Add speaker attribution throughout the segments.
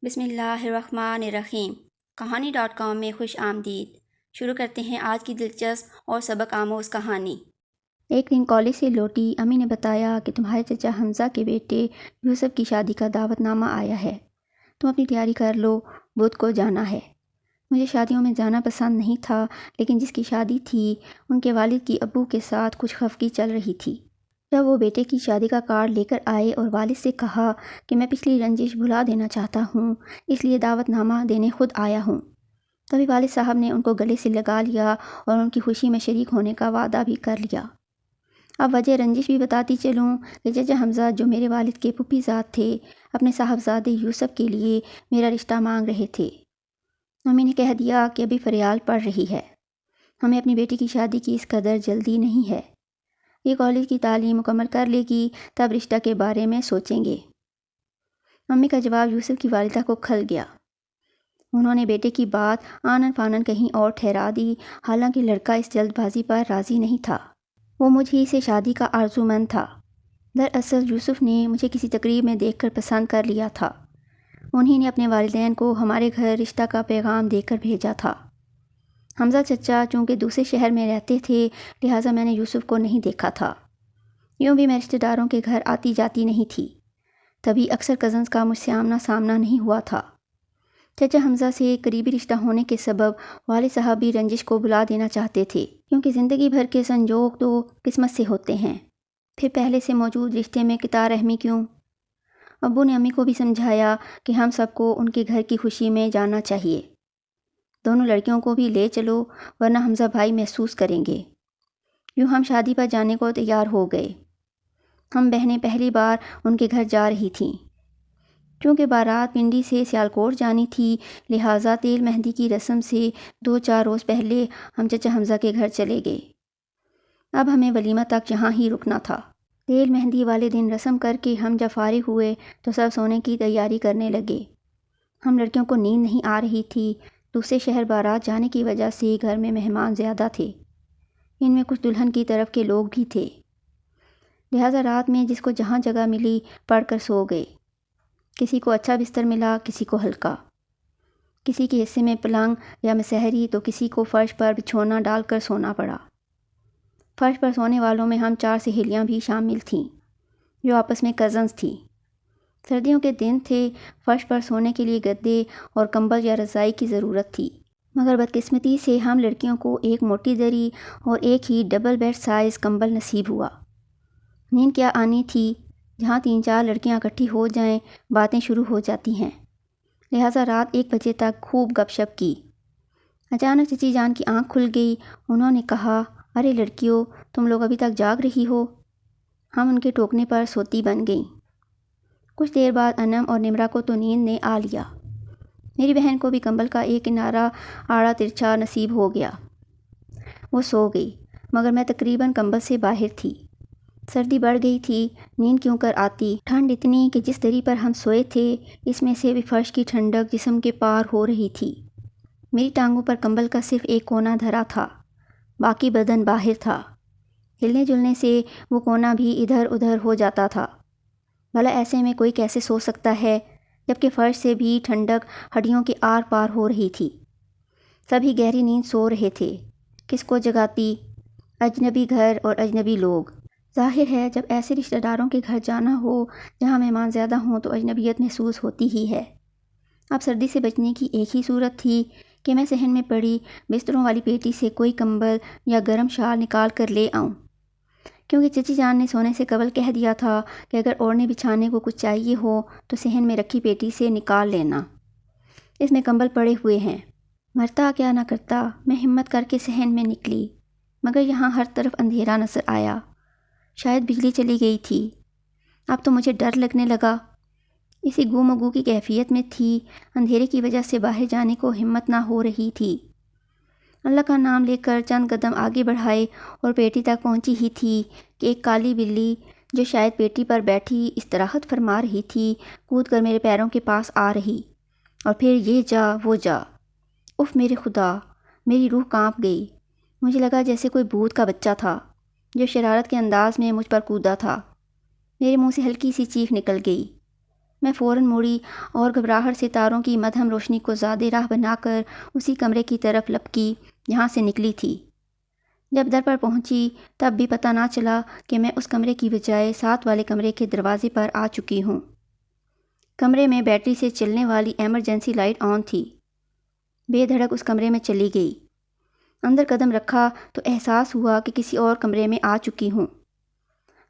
Speaker 1: بسم اللہ الرحمن الرحیم کہانی.com میں خوش آمدید۔ شروع کرتے ہیں آج کی دلچسپ اور سبق آموز کہانی۔ ایک دن کالج سے لوٹی امی نے بتایا کہ تمہارے چچا حمزہ کے بیٹے یوسف کی شادی کا دعوت نامہ آیا ہے، تم اپنی تیاری کر لو، بدھ کو جانا ہے۔ مجھے شادیوں میں جانا پسند نہیں تھا، لیکن جس کی شادی تھی ان کے والد کی ابو کے ساتھ کچھ خفگی چل رہی تھی۔ جب وہ بیٹے کی شادی کا کارڈ لے کر آئے اور والد سے کہا کہ میں پچھلی رنجش بھلا دینا چاہتا ہوں، اس لیے دعوت نامہ دینے خود آیا ہوں، تبھی والد صاحب نے ان کو گلے سے لگا لیا اور ان کی خوشی میں شریک ہونے کا وعدہ بھی کر لیا۔ اب وجہ رنجش بھی بتاتی چلوں کہ چچا حمزہ جو میرے والد کے پھوپھی زاد تھے، اپنے صاحبزادے یوسف کے لیے میرا رشتہ مانگ رہے تھے۔ امی نے کہہ دیا کہ ابھی فریال پڑ رہی ہے، ہمیں اپنی بیٹی کی شادی کی اس قدر جلدی نہیں ہے، یہ کالج کی تعلیم مکمل کر لے گی تب رشتہ کے بارے میں سوچیں گے۔ امی کا جواب یوسف کی والدہ کو کھل گیا۔ انہوں نے بیٹے کی بات آنن فانن کہیں اور ٹھہرا دی، حالانکہ لڑکا اس جلد بازی پر راضی نہیں تھا، وہ مجھ ہی سے شادی کا آرزومند تھا۔ دراصل یوسف نے مجھے کسی تقریب میں دیکھ کر پسند کر لیا تھا، انہی نے اپنے والدین کو ہمارے گھر رشتہ کا پیغام دے کر بھیجا تھا۔ حمزہ چچا چونکہ دوسرے شہر میں رہتے تھے، لہٰذا میں نے یوسف کو نہیں دیکھا تھا۔ یوں بھی میں رشتہ داروں کے گھر آتی جاتی نہیں تھی، تبھی اکثر کزنز کا مجھ سے آمنا سامنا نہیں ہوا تھا۔ چچا حمزہ سے قریبی رشتہ ہونے کے سبب والد صاحب بھی رنجش کو بلا دینا چاہتے تھے، کیونکہ زندگی بھر کے سنجوگ تو قسمت سے ہوتے ہیں، پھر پہلے سے موجود رشتے میں قطع رحمی کیوں؟ ابو نے امی کو بھی سمجھایا کہ ہم سب کو ان کے گھر کی خوشی میں جانا چاہیے، دونوں لڑکیوں کو بھی لے چلو ورنہ حمزہ بھائی محسوس کریں گے۔ یوں ہم شادی پر جانے کو تیار ہو گئے۔ ہم بہنیں پہلی بار ان کے گھر جا رہی تھیں۔ چونکہ بارات پنڈی سے سیالکوٹ جانی تھی، لہٰذا تیل مہندی کی رسم سے 2-4 روز پہلے ہم چچا حمزہ کے گھر چلے گئے۔ اب ہمیں ولیمہ تک یہاں ہی رکنا تھا۔ تیل مہندی والے دن رسم کر کے ہم جب فارغ ہوئے تو سب سونے کی تیاری کرنے لگے۔ ہم لڑکیوں کو نیند نہیں آ رہی تھی، دوسرے شہر بارات جانے کی وجہ سے گھر میں مہمان زیادہ تھے، ان میں کچھ دلہن کی طرف کے لوگ بھی تھے، لہٰذا رات میں جس کو جہاں جگہ ملی پڑھ کر سو گئے۔ کسی کو اچھا بستر ملا، کسی کو ہلکا، کسی کے حصے میں پلنگ یا مسہری تو کسی کو فرش پر بچھونا ڈال کر سونا پڑا۔ فرش پر سونے والوں میں ہم 4 سہیلیاں بھی شامل تھیں جو آپس میں کزنز تھیں۔ سردیوں کے دن تھے، فرش پر سونے کے لیے گدے اور کمبل یا رضائی کی ضرورت تھی، مگر بدقسمتی سے ہم لڑکیوں کو ایک موٹی دری اور ایک ہی ڈبل بیڈ سائز کمبل نصیب ہوا۔ نیند کیا آنی تھی، جہاں 3-4 لڑکیاں اکٹھی ہو جائیں باتیں شروع ہو جاتی ہیں، لہٰذا رات 1 بجے تک خوب گپ شپ کی۔ اچانک چچی جان کی آنکھ کھل گئی، انہوں نے کہا، ارے لڑکیوں، تم لوگ ابھی تک جاگ رہی ہو؟ ہم ان کے ٹوکنے پر سوتی بن گئیں۔ کچھ دیر بعد انم اور نمرہ کو تو نیند نے آ لیا، میری بہن کو بھی کمبل کا ایک کنارہ آڑا ترچھا نصیب ہو گیا، وہ سو گئی، مگر میں تقریباً کمبل سے باہر تھی۔ سردی بڑھ گئی تھی، نیند کیوں کر آتی، ٹھنڈ اتنی کہ جس دری پر ہم سوئے تھے اس میں سے بھی فرش کی ٹھنڈک جسم کے پار ہو رہی تھی۔ میری ٹانگوں پر کمبل کا صرف ایک کونا دھرا تھا، باقی بدن باہر تھا، ہلنے جلنے سے وہ کونا بھی ادھر ادھر ہو جاتا تھا۔ بھلا ایسے میں کوئی کیسے سو سکتا ہے، جبکہ فرش سے بھی ٹھنڈک ہڈیوں کے آر پار ہو رہی تھی۔ سبھی گہری نیند سو رہے تھے، کس کو جگاتی؟ اجنبی گھر اور اجنبی لوگ۔ ظاہر ہے جب ایسے رشتہ داروں کے گھر جانا ہو جہاں مہمان زیادہ ہوں تو اجنبیت محسوس ہوتی ہی ہے۔ اب سردی سے بچنے کی ایک ہی صورت تھی کہ میں صحن میں پڑی بستروں والی پیٹی سے کوئی کمبل یا گرم شال نکال کر لے آؤں، کیونکہ چچی جان نے سونے سے قبل کہہ دیا تھا کہ اگر اوڑھنے بچھانے کو کچھ چاہیے ہو تو صحن میں رکھی پیٹی سے نکال لینا، اس میں کمبل پڑے ہوئے ہیں۔ مرتا کیا نہ کرتا، میں ہمت کر کے صحن میں نکلی، مگر یہاں ہر طرف اندھیرا نظر آیا، شاید بجلی چلی گئی تھی۔ اب تو مجھے ڈر لگنے لگا، اسی گم و گو کی کیفیت میں تھی، اندھیرے کی وجہ سے باہر جانے کو ہمت نہ ہو رہی تھی۔ اللہ کا نام لے کر چند قدم آگے بڑھائے اور پیٹی تک پہنچی ہی تھی کہ ایک کالی بلی جو شاید پیٹی پر بیٹھی استراحت فرما رہی تھی، کود کر میرے پیروں کے پاس آ رہی، اور پھر یہ جا وہ جا۔ اف میرے خدا، میری روح کانپ گئی، مجھے لگا جیسے کوئی بھوت کا بچہ تھا جو شرارت کے انداز میں مجھ پر کودا تھا۔ میرے منہ سے ہلکی سی چیخ نکل گئی، میں فوراً مڑی اور گھبراہٹ سے تاروں کی مدھم روشنی کو زیادہ راہ بنا کر اسی کمرے کی طرف لپکی جہاں سے نکلی تھی۔ جب در پر پہنچی تب بھی پتہ نہ چلا کہ میں اس کمرے کی بجائے ساتھ والے کمرے کے دروازے پر آ چکی ہوں۔ کمرے میں بیٹری سے چلنے والی ایمرجنسی لائٹ آن تھی۔ بے دھڑک اس کمرے میں چلی گئی۔ اندر قدم رکھا تو احساس ہوا کہ کسی اور کمرے میں آ چکی ہوں۔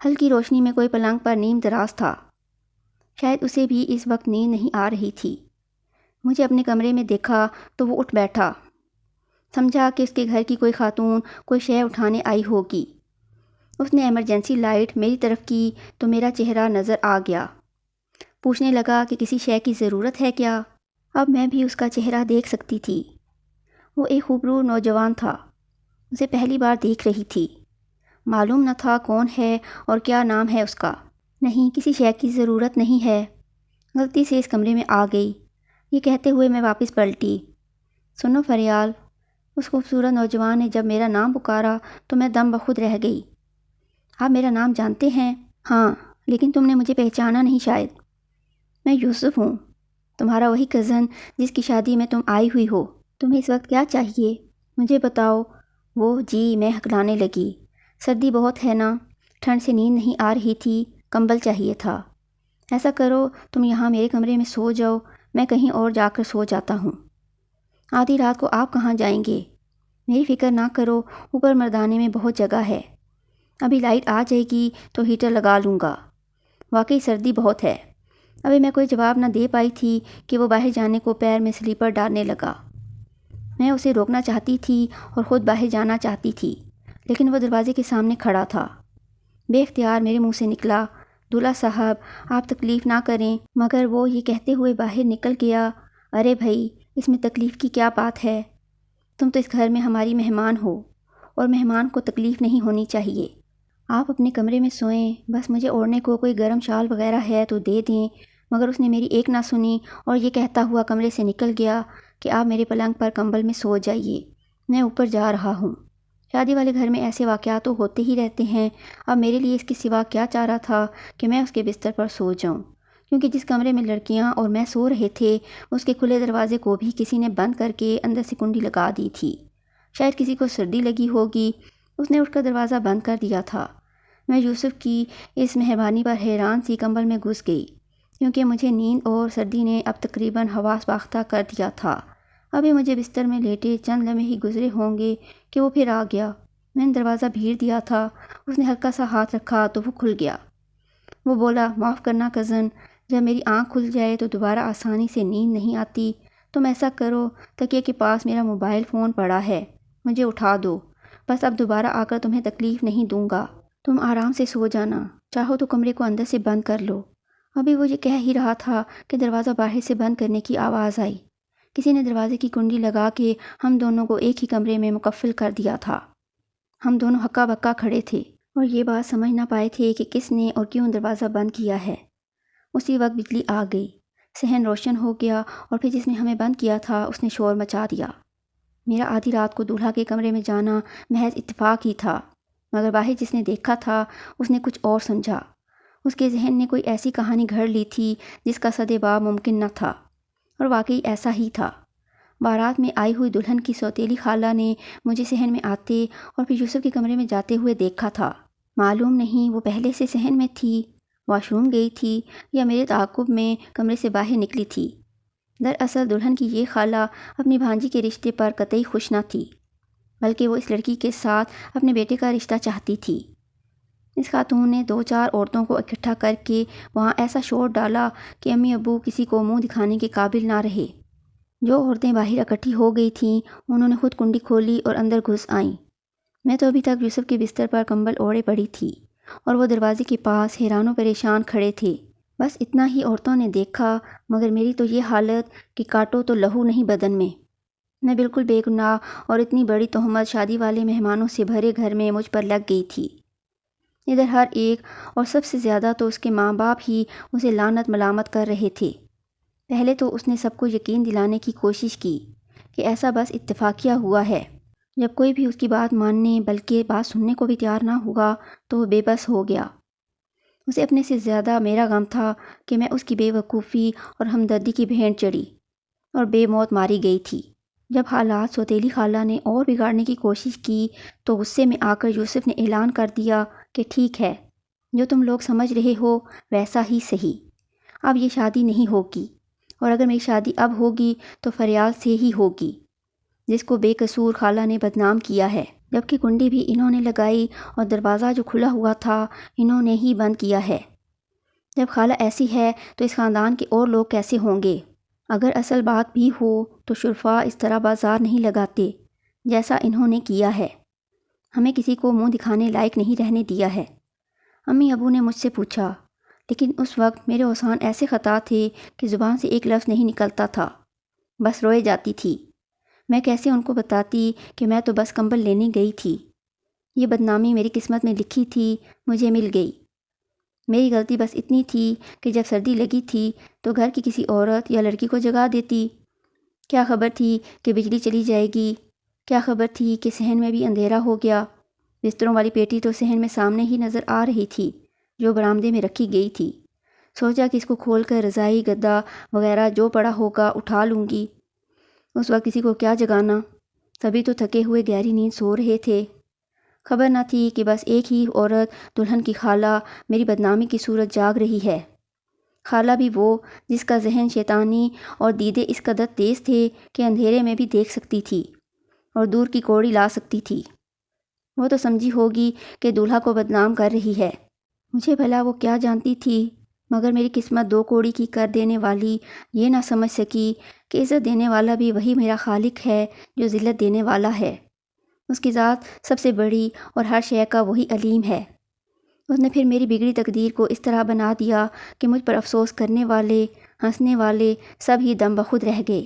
Speaker 1: ہلکی روشنی میں کوئی پلنگ پر نیم دراز تھا۔ شاید اسے بھی اس وقت نیند نہیں آ رہی تھی۔ مجھے اپنے کمرے میں دیکھا تو وہ اٹھ بیٹھا۔ سمجھا کہ اس کے گھر کی کوئی خاتون کوئی شے اٹھانے آئی ہوگی۔ اس نے ایمرجنسی لائٹ میری طرف کی تو میرا چہرہ نظر آ گیا۔ پوچھنے لگا کہ کسی شے کی ضرورت ہے کیا؟ اب میں بھی اس کا چہرہ دیکھ سکتی تھی۔ وہ ایک خوبصورت نوجوان تھا۔ اسے پہلی بار دیکھ رہی تھی۔ معلوم نہ تھا کون ہے اور کیا نام ہے اس کا۔ نہیں، کسی شے کی ضرورت نہیں ہے، غلطی سے اس کمرے میں آ گئی، یہ کہتے ہوئے میں واپس پلٹی۔ سنو فریال، اس خوبصورت نوجوان نے جب میرا نام پکارا تو میں دم بخود رہ گئی۔ آپ میرا نام جانتے ہیں؟ ہاں، لیکن تم نے مجھے پہچانا نہیں شاید۔ میں یوسف ہوں، تمہارا وہی کزن جس کی شادی میں تم آئی ہوئی ہو۔ تمہیں اس وقت کیا چاہیے؟ مجھے بتاؤ۔ وہ جی، میں ہکلانے لگی۔ سردی بہت ہے نا، ٹھنڈ سے نیند نہیں آ رہی تھی، کمبل چاہیے تھا۔ ایسا کرو تم یہاں میرے کمرے میں سو جاؤ، میں کہیں اور جا کر سو جاتا ہوں۔ آدھی رات کو آپ کہاں جائیں گے؟ میری فکر نہ کرو، اوپر مردانے میں بہت جگہ ہے، ابھی لائٹ آ جائے گی تو ہیٹر لگا لوں گا۔ واقعی سردی بہت ہے۔ ابھی میں کوئی جواب نہ دے پائی تھی کہ وہ باہر جانے کو پیر میں سلیپر ڈالنے لگا۔ میں اسے روکنا چاہتی تھی اور خود باہر جانا چاہتی تھی، لیکن وہ دروازے کے سامنے کھڑا تھا۔ بے اختیار میرے منہ سے نکلا، دولہا صاحب آپ تکلیف نہ کریں، مگر وہ یہ کہتے ہوئے باہر نکل گیا۔ ارے بھائی، اس میں تکلیف کی کیا بات ہے؟ تم تو اس گھر میں ہماری مہمان ہو اور مہمان کو تکلیف نہیں ہونی چاہیے۔ آپ اپنے کمرے میں سوئیں، بس مجھے اوڑھنے کو کوئی گرم شال وغیرہ ہے تو دے دیں۔ مگر اس نے میری ایک نہ سنی اور یہ کہتا ہوا کمرے سے نکل گیا کہ آپ میرے پلنگ پر کمبل میں سو جائیے، میں اوپر جا رہا ہوں۔ شادی والے گھر میں ایسے واقعات تو ہوتے ہی رہتے ہیں۔ اب میرے لیے اس کے سوا کیا چارہ تھا کہ میں اس کے بستر پر سو جاؤں، کیونکہ جس کمرے میں لڑکیاں اور میں سو رہے تھے اس کے کھلے دروازے کو بھی کسی نے بند کر کے اندر سے کنڈی لگا دی تھی۔ شاید کسی کو سردی لگی ہوگی، اس نے اٹھ کر دروازہ بند کر دیا تھا۔ میں یوسف کی اس مہربانی پر حیران سی کمبل میں گھس گئی، کیونکہ مجھے نیند اور سردی نے اب تقریباً حواس باختہ کر دیا تھا۔ ابھی مجھے بستر میں لیٹے چند لمحے ہی گزرے ہوں گے کہ وہ پھر آ گیا۔ میں نے دروازہ بھیڑ دیا تھا، اس نے ہلکا سا ہاتھ رکھا تو وہ کھل گیا۔ وہ بولا، معاف کرنا کزن، جب میری آنکھ کھل جائے تو دوبارہ آسانی سے نیند نہیں آتی۔ تم ایسا کرو، تکیے کے پاس میرا موبائل فون پڑا ہے، مجھے اٹھا دو، بس اب دوبارہ آ کر تمہیں تکلیف نہیں دوں گا۔ تم آرام سے سو جانا، چاہو تو کمرے کو اندر سے بند کر لو۔ ابھی وہ یہ کہہ ہی رہا تھا کہ دروازہ باہر سے بند کرنے کی آواز آئی۔ کسی نے دروازے کی کنڈی لگا کے ہم دونوں کو ایک ہی کمرے میں مقفل کر دیا تھا۔ ہم دونوں ہکا بکا کھڑے تھے اور یہ بات سمجھ نہ پائے تھے کہ کس نے اور کیوں دروازہ بند کیا ہے۔ اسی وقت بجلی آ گئی، صحن روشن ہو گیا اور پھر جس نے ہمیں بند کیا تھا اس نے شور مچا دیا۔ میرا آدھی رات کو دولہا کے کمرے میں جانا محض اتفاق ہی تھا، مگر باہر جس نے دیکھا تھا اس نے کچھ اور سمجھا۔ اس کے ذہن نے کوئی ایسی کہانی گھڑ لی تھی جس کا سد باب ممکن نہ تھا، اور واقعی ایسا ہی تھا۔ بارات میں آئی ہوئی دلہن کی سوتیلی خالہ نے مجھے صحن میں آتے اور پھر یوسف کے کمرے میں جاتے ہوئے دیکھا تھا۔ معلوم نہیں وہ پہلے سے صحن میں تھی، واش روم گئی تھی یا میرے تعاقب میں کمرے سے باہر نکلی تھی۔ دراصل دلہن کی یہ خالہ اپنی بھانجی کے رشتے پر قطعی خوش نہ تھی، بلکہ وہ اس لڑکی کے ساتھ اپنے بیٹے کا رشتہ چاہتی تھی۔ اس خاتون نے 2-4 عورتوں کو اکٹھا کر کے وہاں ایسا شور ڈالا کہ امی ابو کسی کو منہ دکھانے کے قابل نہ رہے۔ جو عورتیں باہر اکٹھی ہو گئی تھیں انہوں نے خود کنڈی کھولی اور اندر گھس آئیں۔ میں تو ابھی تک یوسف کے بستر پر کمبل اوڑھے پڑی تھی اور وہ دروازے کے پاس حیران و پریشان کھڑے تھے۔ بس اتنا ہی عورتوں نے دیکھا، مگر میری تو یہ حالت کہ کاٹو تو لہو نہیں بدن میں۔ میں بالکل بے گناہ اور اتنی بڑی تہمت شادی والے مہمانوں سے بھرے گھر میں مجھ پر لگ گئی تھی۔ ادھر ہر ایک اور سب سے زیادہ تو اس کے ماں باپ ہی اسے لعنت ملامت کر رہے تھے۔ پہلے تو اس نے سب کو یقین دلانے کی کوشش کی کہ ایسا بس اتفاقیہ ہوا ہے۔ جب کوئی بھی اس کی بات ماننے بلکہ بات سننے کو بھی تیار نہ ہوا تو وہ بے بس ہو گیا۔ اسے اپنے سے زیادہ میرا غم تھا کہ میں اس کی بے وقوفی اور ہمدردی کی بھینٹ چڑھی اور بے موت ماری گئی تھی۔ جب حالات سوتیلی خالہ نے اور بگاڑنے کی کوشش کی تو غصے میں آ کر یوسف نے اعلان کر دیا کہ ٹھیک ہے، جو تم لوگ سمجھ رہے ہو ویسا ہی صحیح، اب یہ شادی نہیں ہوگی، اور اگر میری شادی اب ہوگی تو فریال سے ہی ہوگی، جس کو بے قصور خالہ نے بدنام کیا ہے، جبکہ کنڈی بھی انہوں نے لگائی اور دروازہ جو کھلا ہوا تھا انہوں نے ہی بند کیا ہے۔ جب خالہ ایسی ہے تو اس خاندان کے اور لوگ کیسے ہوں گے؟ اگر اصل بات بھی ہو تو شرفا اس طرح بازار نہیں لگاتے جیسا انہوں نے کیا ہے، ہمیں کسی کو منہ دکھانے لائق نہیں رہنے دیا ہے۔ امی ابو نے مجھ سے پوچھا، لیکن اس وقت میرے اوسان ایسے خطا تھے کہ زبان سے ایک لفظ نہیں نکلتا تھا، بس روئے جاتی تھی۔ میں کیسے ان کو بتاتی کہ میں تو بس کمبل لینے گئی تھی، یہ بدنامی میری قسمت میں لکھی تھی، مجھے مل گئی۔ میری غلطی بس اتنی تھی کہ جب سردی لگی تھی تو گھر کی کسی عورت یا لڑکی کو جگا دیتی۔ کیا خبر تھی کہ بجلی چلی جائے گی؟ کیا خبر تھی کہ صحن میں بھی اندھیرا ہو گیا؟ بستروں والی پیٹی تو صحن میں سامنے ہی نظر آ رہی تھی جو برآمدے میں رکھی گئی تھی۔ سوچا کہ اس کو کھول کر رضائی گدا وغیرہ جو پڑا ہوگا اٹھا لوں گی۔ اس وقت کسی کو کیا جگانا، سبھی تو تھکے ہوئے گہری نیند سو رہے تھے۔ خبر نہ تھی کہ بس ایک ہی عورت دلہن کی خالہ میری بدنامی کی صورت جاگ رہی ہے، خالہ بھی وہ جس کا ذہن شیطانی اور دیدے اس قدر تیز تھے کہ اندھیرے میں بھی دیکھ سکتی تھی اور دور کی کوڑی لا سکتی تھی۔ وہ تو سمجھی ہوگی کہ دولہا کو بدنام کر رہی ہے، مجھے بھلا وہ کیا جانتی تھی، مگر میری قسمت دو کوڑی کی کر دینے والی یہ نہ سمجھ سکی کہ عزت دینے والا بھی وہی میرا خالق ہے جو ذلت دینے والا ہے۔ اس کی ذات سب سے بڑی اور ہر شے کا وہی علیم ہے۔ اس نے پھر میری بگڑی تقدیر کو اس طرح بنا دیا کہ مجھ پر افسوس کرنے والے، ہنسنے والے سب ہی دم بخود رہ گئے۔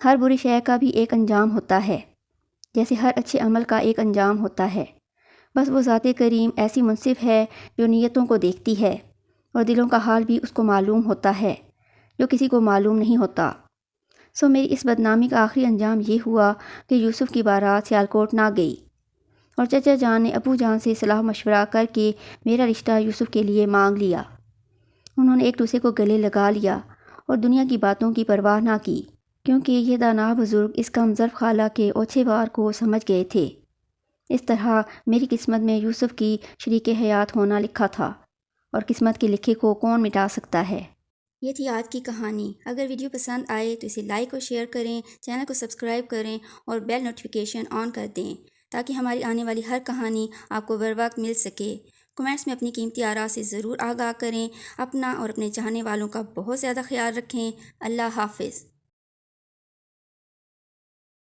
Speaker 1: ہر بری شے کا بھی ایک انجام ہوتا ہے، جیسے ہر اچھے عمل کا ایک انجام ہوتا ہے۔ بس وہ ذات کریم ایسی منصف ہے جو نیتوں کو دیکھتی ہے اور دلوں کا حال بھی اس کو معلوم ہوتا ہے جو کسی کو معلوم نہیں ہوتا۔ سو میری اس بدنامی کا آخری انجام یہ ہوا کہ یوسف کی بارات سیالکوٹ نہ گئی اور چچا جان نے ابو جان سے صلاح مشورہ کر کے میرا رشتہ یوسف کے لیے مانگ لیا۔ انہوں نے ایک دوسرے کو گلے لگا لیا اور دنیا کی باتوں کی پرواہ نہ کی، کیونکہ یہ دانا بزرگ اس کم ظرف خالہ کے اوچھے وار کو سمجھ گئے تھے۔ اس طرح میری قسمت میں یوسف کی شریک حیات ہونا لکھا تھا، اور قسمت کے لکھے کو کون مٹا سکتا ہے۔ یہ تھی آج کی کہانی۔ اگر ویڈیو پسند آئے تو اسے لائک اور شیئر کریں، چینل کو سبسکرائب کریں اور بیل نوٹیفیکیشن آن کر دیں تاکہ ہماری آنے والی ہر کہانی آپ کو بروقت مل سکے۔ کمنٹس میں اپنی قیمتی آراء سے ضرور آگاہ کریں۔ اپنا اور اپنے چاہنے والوں کا بہت زیادہ خیال رکھیں۔ اللہ حافظ۔